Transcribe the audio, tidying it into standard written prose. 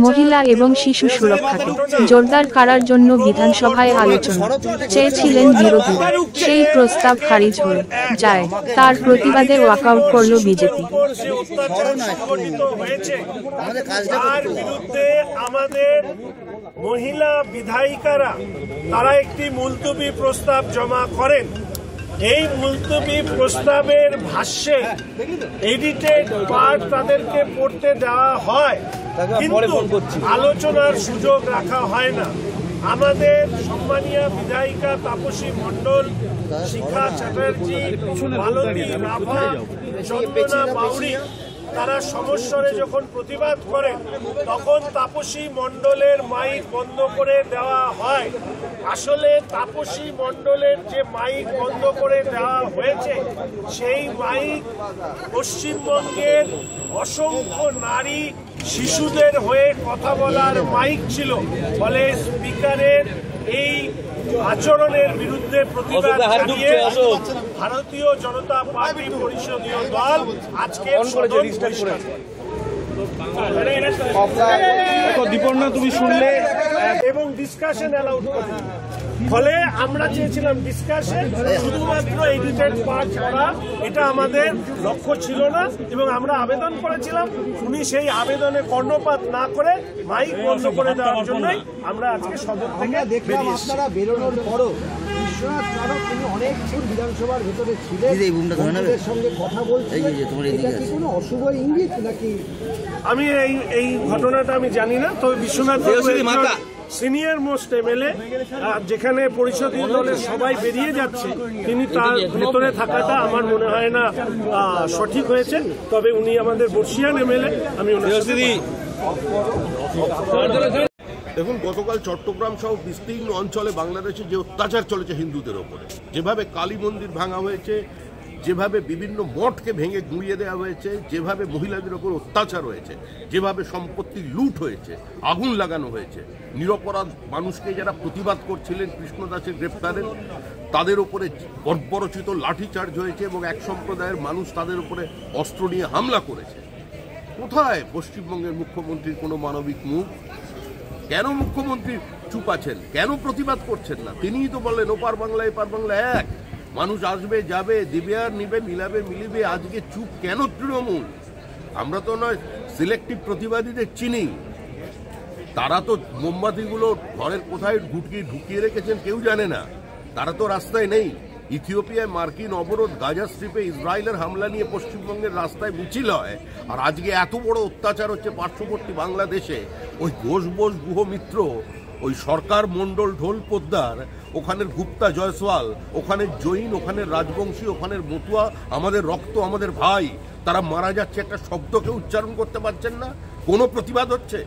মহিলা এবং শিশু সুরক্ষাকে জোরদার করার জন্য বিধানসভায় আলোচনা চেয়েছিলেন বিরোধীরা। সেই প্রস্তাব খারিজ হয়ে যায়। তার প্রতিবাদে ওয়াকআউট করল বিজেপি। তার বিরুদ্ধে আমাদের মহিলা বিধায়িকারা তারা একটি মুলতবি প্রস্তাব জমা করেন। এই মুলতবি প্রস্তাবের ভাষ্যে এডিটেড পার্ট তাদেরকে পড়তে দেওয়া হয়, কিন্তু আলোচনার সুযোগ রাখা হয় না। আমাদের সম্মানীয় বিধায়িকা তাপসী মণ্ডল, শিখা চ্যাটার্জি, মালতী রাভা, চন্দনা বাউরি তারা সমস্বরে যখন প্রতিবাদ করেন তখন তাপসী মণ্ডলের মাইক বন্ধ করে দেওয়া হয়। আসলে তাপসী মণ্ডলের যে মাইক বন্ধ করে দেওয়া হয়েছে সেই মাইক পশ্চিমবঙ্গের অসংখ্য নারী শিশুদের হয়ে কথা বলার মাইক ছিল। ফলে স্পিকারের এই আচরণের বিরুদ্ধে প্রতিবাদ জানিয়ে ভারতীয় জনতা পার্টি পরিষদীয় দল আজকে সদন বহিষ্কার তুমি শুনলে এবং ডিসকাশন অ্যালাউড করে। ফলে আমরা চেয়েছিলাম ডিসকাশন, শুধুমাত্র এডিটেড পার্ট করা, এটা আমাদের লক্ষ্য ছিল না এবং আমরা আবেদন করেছিলাম। উনি সেই আবেদনে কর্ণপাত না করে মাইক বন্ধ করে দেওয়ার জন্যই আমরা আজকে সদন থেকে বেরিয়েছি। বেরোনোর পরও বিশ্বনাথ চারক তিনি অনেকক্ষণ বিধানসভার ভেতরে ছিলেন, সঙ্গে কথা বলছেন, কোনো অশুভ ইঙ্গিত নাকি? আমি এই ঘটনাটা আমি জানি না, তবে বিশ্বনাথ সিনিয়র মোস্ট এমএলএ, যেখানে পরিষদীয় দলের সবাই বেরিয়ে যাচ্ছে, তিনি তার ভেতরে থাকাটা আমার মনে হয় না সঠিক হয়েছে। তবে উনি আমাদের বর্ষিয়ান এমএলএ, আমি দেখুন, গতকাল চট্টগ্রাম সহ বিস্তীর্ণ অঞ্চলে বাংলাদেশে যে অত্যাচার চলেছে হিন্দুদের ওপরে, যেভাবে কালী মন্দির ভাঙা হয়েছে, যেভাবে বিভিন্ন মঠকে ভেঙে গুঁড়িয়ে দেওয়া হয়েছে, যেভাবে মহিলাদের ওপর অত্যাচার হয়েছে, যেভাবে সম্পত্তি লুট হয়েছে, আগুন লাগানো হয়েছে, নিরপরাধ মানুষকে যারা প্রতিবাদ করছিলেন কৃষ্ণদাসের গ্রেপ্তারের, তাদের উপরে বর্বরচিত লাঠিচার্জ হয়েছে এবং এক সম্প্রদায়ের মানুষ তাদের উপরে অস্ত্র নিয়ে হামলা করেছে। কোথায় পশ্চিমবঙ্গের মুখ্যমন্ত্রীর কোনো মানবিক মুখ? কেন মুখ্যমন্ত্রী চুপ আছেন? কেন প্রতিবাদ করছেন না? তিনিই তো বললেন ওপার বাংলা এপার বাংলা এক, মানুষ আসবে যাবে, দিবে আর নিবে, মিলাবে মিলিবে। আজকে চুপ কেন তৃণমূল? আমরা তো নয় সিলেক্টিভ প্রতিবাদীদের চিনি, তারা তো মোমবাতিগুলো ঘরের কোথায় ঢুকিয়ে রেখেছেন কেউ জানে না, তারা তো রাস্তায় নেই। ইথিওপিয়ায় মার্কিন অবরোধ, গাজা স্ট্রিপে ইসরায়েলের হামলা নিয়ে পশ্চিমবঙ্গের রাস্তায় মিছিল হয়, আর আজকে এত বড় অত্যাচার হচ্ছে পার্শ্ববর্তী বাংলাদেশে। ওই ঘোষ বোস গুহ মিত্র, ওই সরকার মণ্ডল ঢোল পোদ্দার, ওখানের গুপ্তা জয়সওয়াল, ওখানের জৈন, ওখানের রাজবংশী, ওখানের মতুয়া, আমাদের রক্ত, আমাদের ভাই, তারা মারা যাচ্ছে, একটা শব্দকে উচ্চারণ করতে পারছেন না। কোনো প্রতিবাদ হচ্ছে?